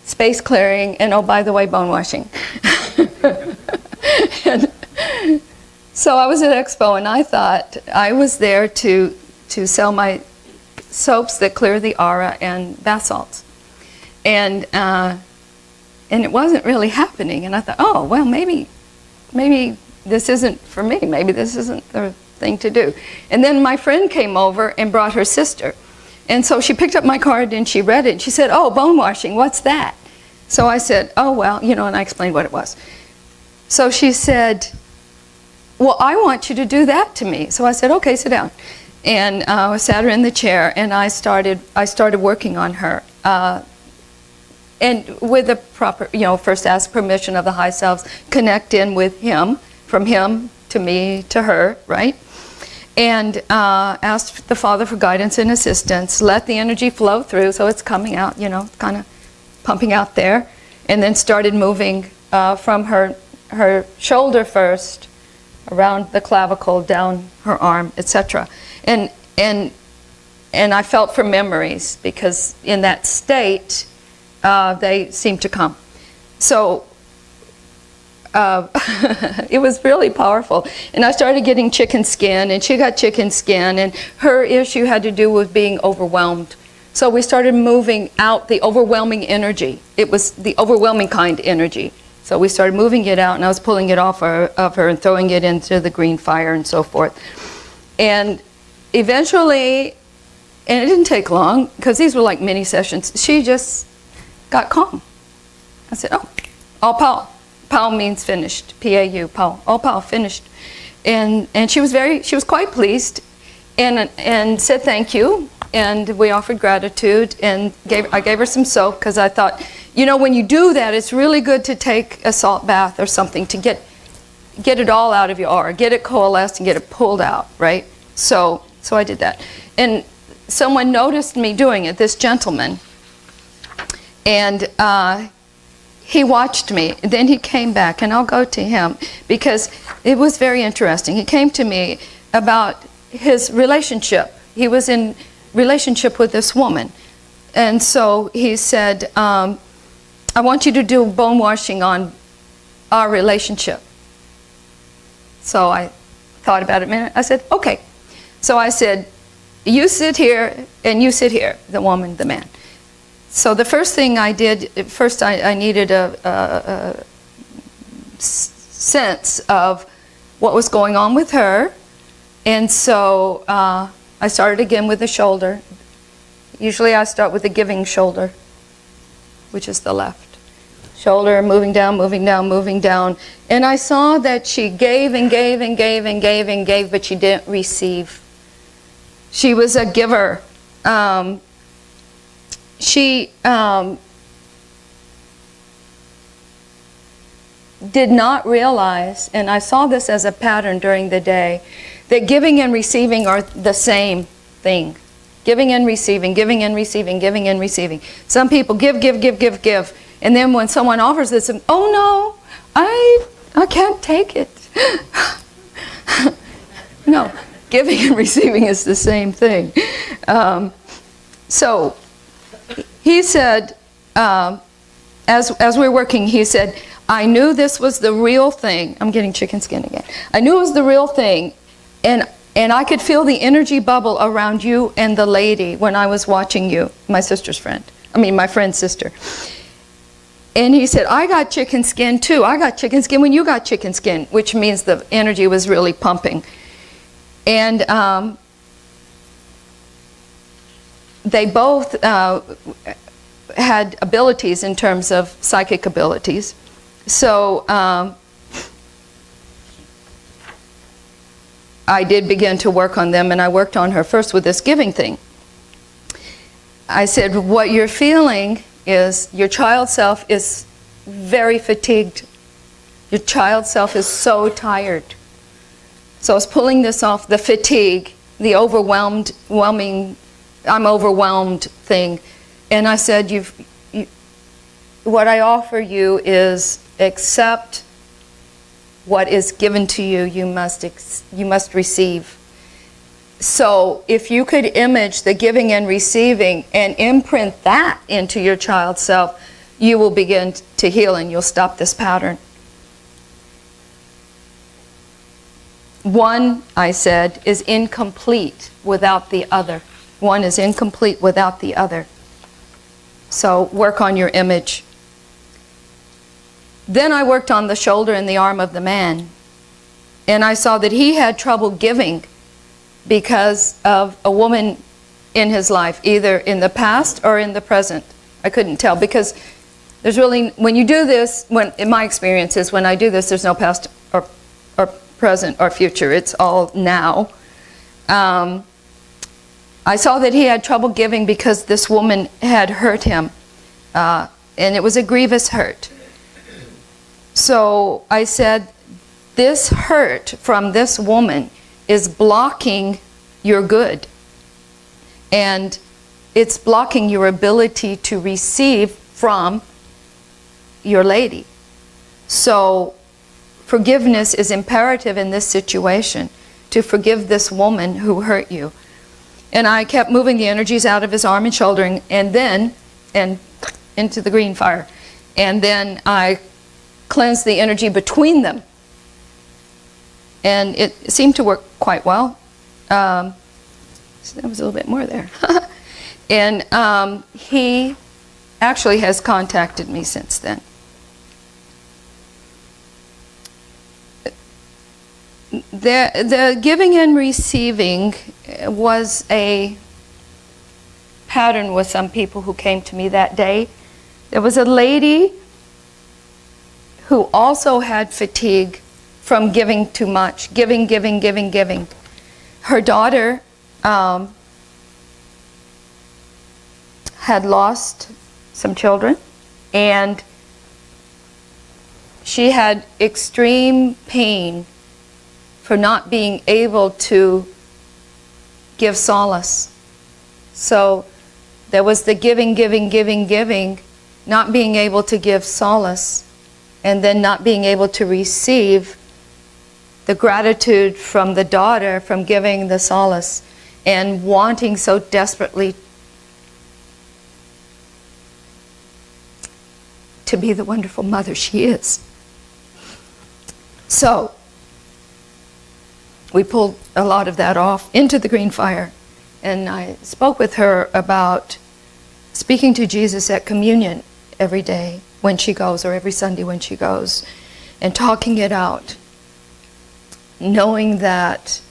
space clearing, and oh, by the way, bone washing. And so I was at Expo, and I thought I was there to sell my soaps that clear the aura and bath salts. And it wasn't really happening. And I thought, oh, well, maybe this isn't for me. Maybe this isn't the thing to do. And then my friend came over and brought her sister. And so she picked up my card and she read it. And she said, oh, bone washing, what's that? So I said, oh, well, you know, and I explained what it was. So she said, well, I want you to do that to me. So I said, okay, sit down. And I sat her in the chair, and I started working on her. And with the proper, you know, first ask permission of the high selves, connect in with him, from him to me to her, right? And asked the Father for guidance and assistance, let the energy flow through so it's coming out, you know, kind of pumping out there. And then started moving from her shoulder first, around the clavicle, down her arm, etc. And I felt for memories, because in that state, they seem to come. So it was really powerful. And I started getting chicken skin, and she got chicken skin, and her issue had to do with being overwhelmed. So we started moving out the overwhelming energy. It was the overwhelming kind energy. So we started moving it out, and I was pulling it off of her and throwing it into the green fire and so forth. And eventually, and it didn't take long, because these were like mini sessions, she just got calm. I said, oh, all Pao. Pao means finished, P-A-U, Pao. All Pao, finished. And she was quite pleased, and said thank you, and we offered gratitude, and I gave her some soap, because I thought, you know, when you do that, it's really good to take a salt bath or something to get it all out of your aura, get it coalesced and get it pulled out, right? So I did that. And someone noticed me doing it, this gentleman, and he watched me. Then he came back, and I'll go to him, because it was very interesting. He came to me about his relationship. He was in relationship with this woman. And so he said, I want you to do bone washing on our relationship. So I thought about it a minute. I said, okay. So I said, you sit here and you sit here, the woman, the man. So the first thing I did, first I needed a sense of what was going on with her. And so I started again with the shoulder. Usually I start with the giving shoulder, which is the left. Shoulder, moving down, moving down, moving down. And I saw that she gave and gave and gave and gave and gave, but she didn't receive. She was a giver. She did not realize, and I saw this as a pattern during the day, that giving and receiving are the same thing. Giving and receiving, giving and receiving, giving and receiving. Some people give, give, give, give, give. And then when someone offers this, oh no, I can't take it. No, giving and receiving is the same thing. So he said, as we're working, he said, I knew this was the real thing. I'm getting chicken skin again. I knew it was the real thing. And I could feel the energy bubble around you and the lady when I was watching you, my sister's friend. I mean, my friend's sister. And he said, I got chicken skin too. I got chicken skin when you got chicken skin, which means the energy was really pumping. And they both had abilities in terms of psychic abilities. So I did begin to work on them, and I worked on her first with this giving thing. I said, what you're feeling is your child self is very fatigued. Your child self is so tired. So I was pulling this off, the fatigue, the overwhelming, I'm overwhelmed thing. And I said, what I offer you is accept what is given to you. You must receive. So if you could image the giving and receiving and imprint that into your child's self, you will begin to heal and you'll stop this pattern. One, I said, is incomplete without the other. One is incomplete without the other. So work on your image. Then I worked on the shoulder and the arm of the man. And I saw that he had trouble giving because of a woman in his life, either in the past or in the present. I couldn't tell because there's really, when you do this, in my experience is when I do this, there's no past or present or future. It's all now. I saw that he had trouble giving because this woman had hurt him. And it was a grievous hurt. So I said, this hurt from this woman is blocking your good. And it's blocking your ability to receive from your lady. So forgiveness is imperative in this situation, to forgive this woman who hurt you. And I kept moving the energies out of his arm and shoulder and into the green fire. And then I cleansed the energy between them. And it seemed to work quite well. So that was a little bit more there. And he actually has contacted me since then. The giving and receiving was a pattern with some people who came to me that day. There was a lady who also had fatigue from giving too much. Giving. Her daughter had lost some children, and she had extreme pain for not being able to give solace. So there was the giving, not being able to give solace, and then not being able to receive the gratitude from the daughter from giving the solace, and wanting so desperately to be the wonderful mother she is. So we pulled a lot of that off into the green fire. And I spoke with her about speaking to Jesus at communion every day when she goes, or every Sunday when she goes, and talking it out, knowing that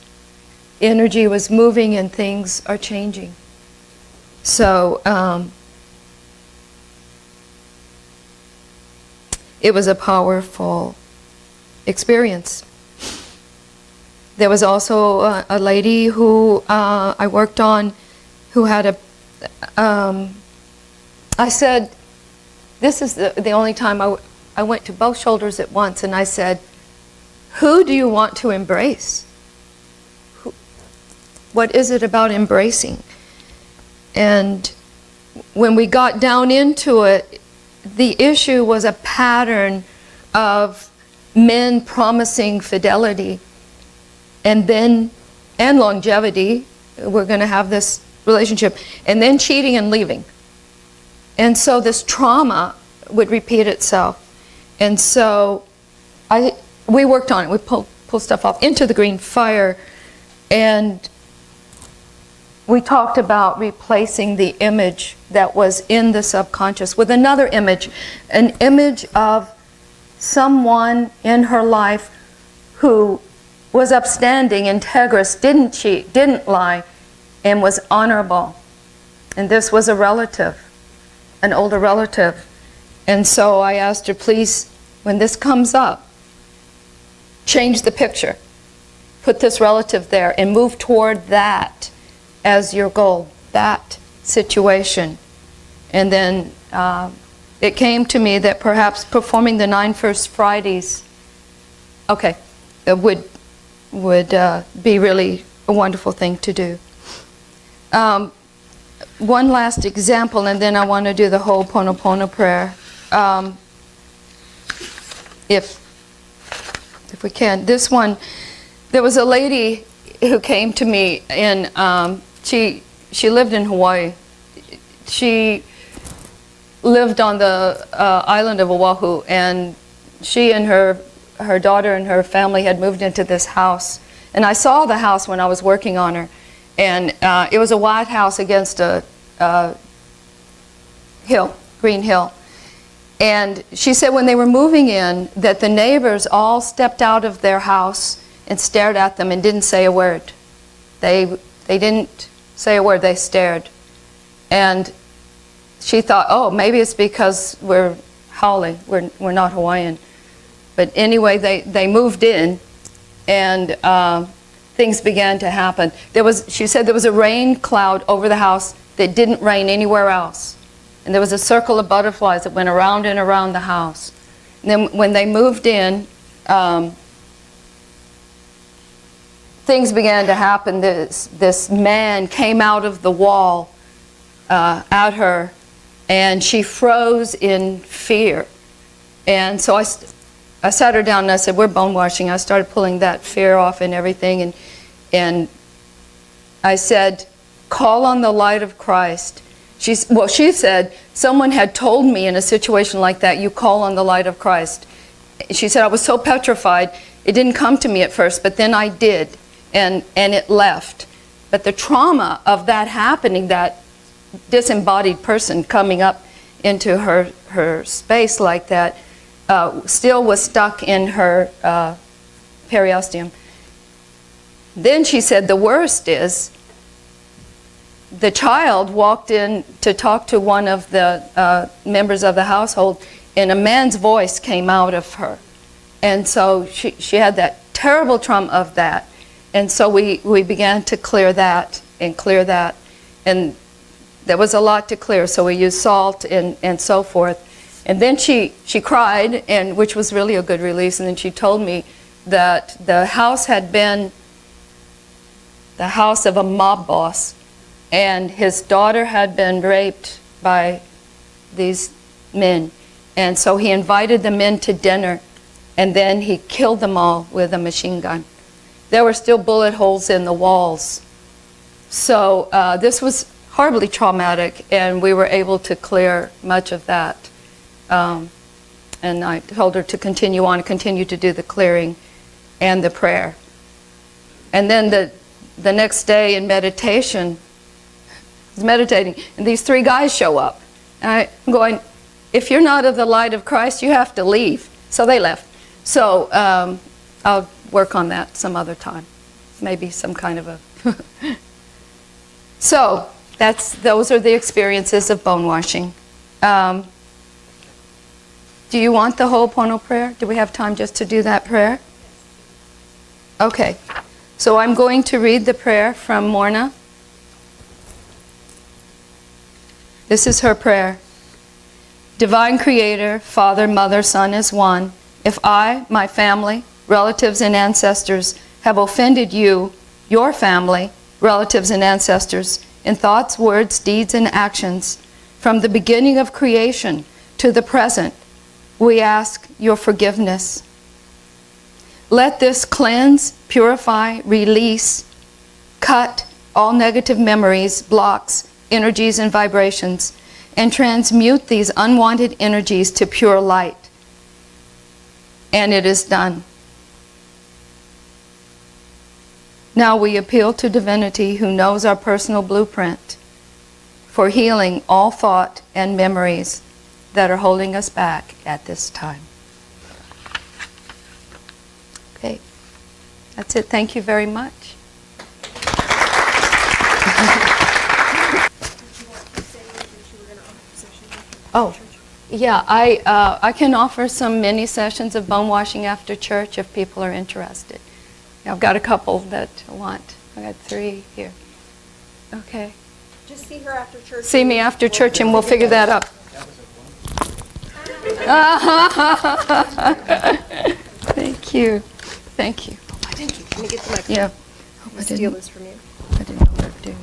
energy was moving and things are changing. So it was a powerful experience. There was also a lady who I worked on who had I said, this is the only time I went to both shoulders at once, and I said, who do you want to embrace? What is it about embracing? And when we got down into it, the issue was a pattern of men promising fidelity and longevity. We're going to have this relationship, and then cheating and leaving. And so this trauma would repeat itself. And so we worked on it. We pulled stuff off into the green fire, and we talked about replacing the image that was in the subconscious with another image, an image of someone in her life who was upstanding, integrous, didn't cheat, didn't lie, and was honorable. And this was a relative, an older relative. And so I asked her, please, when this comes up, change the picture. Put this relative there and move toward that as your goal, that situation. And then it came to me that perhaps performing the 9 First Fridays, would be really a wonderful thing to do. One last example, and then I want to do the whole Ho'oponopono prayer. If we can. This one, there was a lady who came to me, and she lived in Hawaii. She lived on the island of Oahu, and she and her daughter and her family had moved into this house. And I saw the house when I was working on her, and it was a white house against a hill, green hill. And she said when they were moving in that the neighbors all stepped out of their house and stared at them and didn't say a word. They didn't say a word, they stared. And she thought, oh, maybe it's because we're Haole, we're not Hawaiian. But anyway, they moved in, and things began to happen. She said there was a rain cloud over the house that didn't rain anywhere else. And there was a circle of butterflies that went around and around the house. And then when they moved in, things began to happen. This man came out of the wall at her, and she froze in fear. And so I sat her down and I said, we're bone washing. I started pulling that fear off and everything. And I said, call on the light of Christ. She said, someone had told me in a situation like that, you call on the light of Christ. She said, I was so petrified, it didn't come to me at first, but then I did, and it left. But the trauma of that happening, that disembodied person coming up into her space like that, still was stuck in her periosteum. Then she said the worst is the child walked in to talk to one of the members of the household, and a man's voice came out of her. And so she had that terrible trauma of that. And so we began to clear that. And there was a lot to clear, so we used salt and so forth. And then she cried, which was really a good release, and then she told me that the house had been the house of a mob boss, and his daughter had been raped by these men. And so he invited the men to dinner, and then he killed them all with a machine gun. There were still bullet holes in the walls. So this was horribly traumatic, and we were able to clear much of that. And I told her to continue on, continue to do the clearing and the prayer. And then the next day in meditation, I was meditating, and these three guys show up. And I'm going, if you're not of the light of Christ, you have to leave. So they left. So I'll work on that some other time. Maybe some kind of a... So those are the experiences of bone washing. Do you want the Ho'oponopono prayer? Do we have time just to do that prayer? Okay. So I'm going to read the prayer from Morna. This is her prayer. Divine Creator, Father, Mother, Son is one. If I, my family, relatives, and ancestors have offended you, your family, relatives, and ancestors, in thoughts, words, deeds, and actions, from the beginning of creation to the present, we ask your forgiveness. Let this cleanse, purify, release, cut all negative memories, blocks, energies, and vibrations, and transmute these unwanted energies to pure light. And it is done. Now we appeal to divinity who knows our personal blueprint for healing all thought and memories that are holding us back at this time. Okay, that's it. Thank you very much. Oh, yeah, I can offer some mini sessions of bone washing after church if people are interested. I've got a couple that want. I got 3 here. Okay. Just see her after church. See me after church and we'll figure that out. Thank you. Thank you. Thank you. Let me get the microphone. Yeah. I'll steal this from you. I didn't know what to do.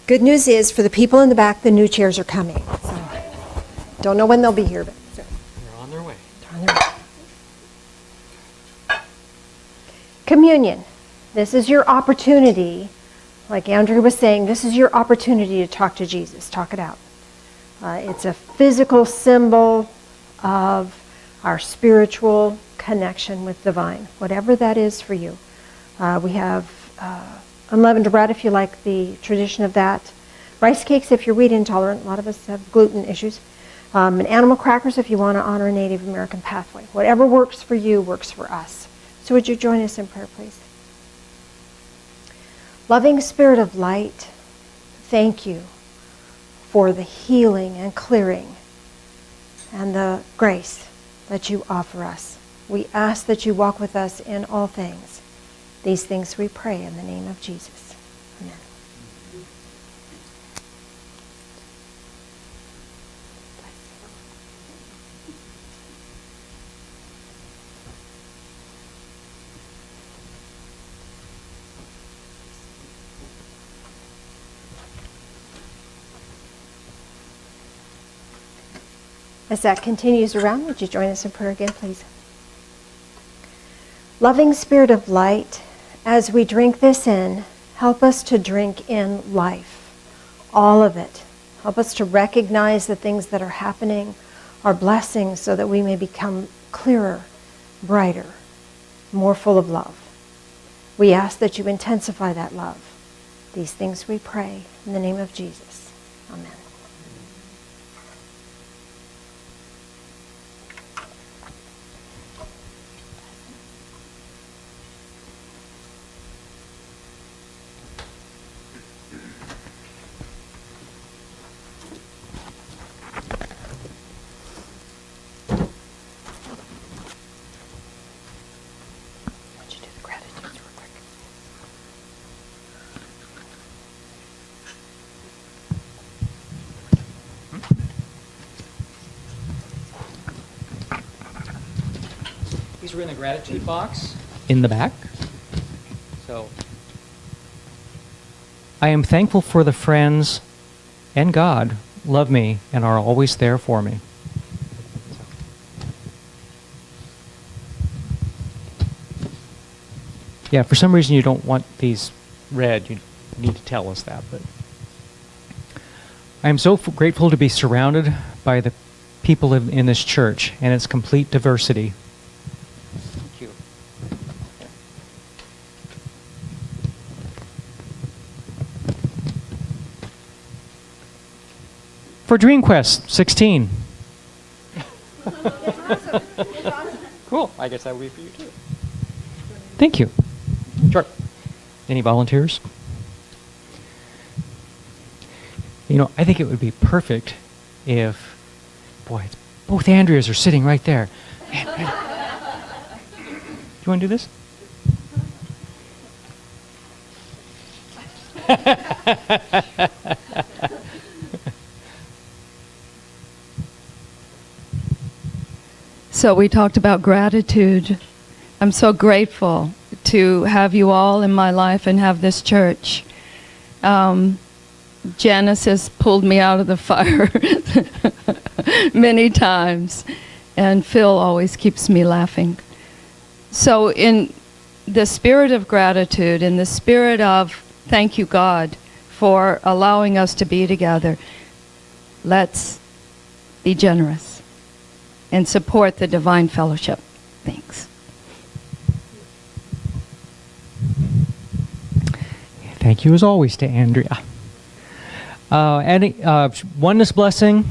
Good news is, for the people in the back, the new chairs are coming. So, don't know when they'll be here, but They're on their way. they're on their way. Communion. This is your opportunity. Like Andrea was saying, this is your opportunity to talk to Jesus. Talk it out. It's a physical symbol of our spiritual connection with divine, whatever that is for you. We have unleavened bread if you like the tradition of that. Rice cakes if you're wheat intolerant. A lot of us have gluten issues. And animal crackers if you want to honor a Native American pathway. Whatever works for you works for us. So would you join us in prayer, please? Loving Spirit of light, thank you for the healing and clearing and the grace that you offer us. We ask that you walk with us in all things. These things we pray in the name of Jesus. Amen. As that continues around, would you join us in prayer again, please? Loving Spirit of light, as we drink this in, help us to drink in life, all of it. Help us to recognize the things that are happening are blessings so that we may become clearer, brighter, more full of love. We ask that you intensify that love. These things we pray in the name of Jesus. Amen. These are in the gratitude box in the back. So, I am thankful for the friends and God love me and are always there for me. Yeah, for some reason you don't want these read. You need to tell us that. But I am so grateful to be surrounded by the people in this church and its complete diversity. Thank you. For Dream Quest 16. Cool. I guess that would be for you too. Thank you. Sure. Any volunteers? You know, I think it would be perfect if, boy, both Andreas are sitting right there. Man, do you want to do this? So we talked about gratitude. I'm so grateful to have you all in my life and have this church. Janice has pulled me out of the fire many times, and Phil always keeps me laughing. So in the spirit of gratitude, in the spirit of thank you, God, for allowing us to be together, let's be generous and support the divine fellowship. Thanks. Thank you as always to Andrea. Oneness blessing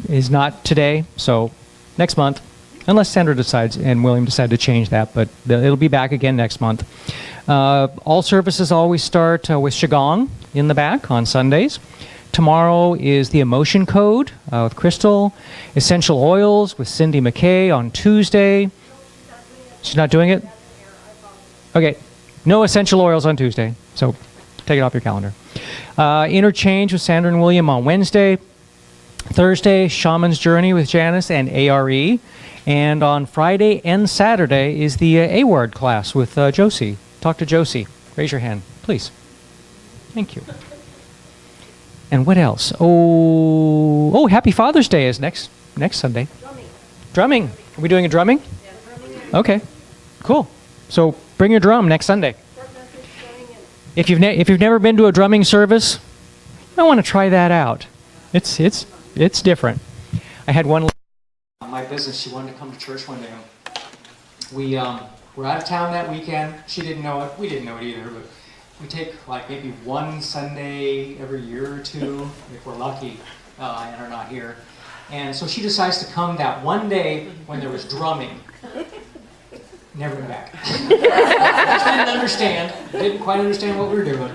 is not today, so next month, unless Sandra decides and William decide to change that, but it'll be back again next month. All services always start with Qigong in the back on Sundays. Tomorrow is the Emotion Code with Crystal. Essential Oils with Cindy McKay on Tuesday. She's not doing it? Okay. No essential oils on Tuesday, so take it off your calendar. Interchange with Sandra and William on Wednesday. Thursday, Shaman's Journey with Janice and ARE. And on Friday and Saturday is the A-Word class with Josie. Talk to Josie. Raise your hand, please. Thank you. And what else? Oh, Happy Father's Day is next Sunday. Drumming. Are we doing a drumming? Yeah. Okay, cool. So bring your drum next Sunday. If you've never been to a drumming service, I want to try that out. It's different. I had one. My business. She wanted to come to church one day. We were out of town that weekend. She didn't know it. We didn't know it either. But we take like maybe one Sunday every year or two, if we're lucky, and are not here. And so she decides to come that one day when there was drumming. Never went back. Didn't quite understand what we were doing.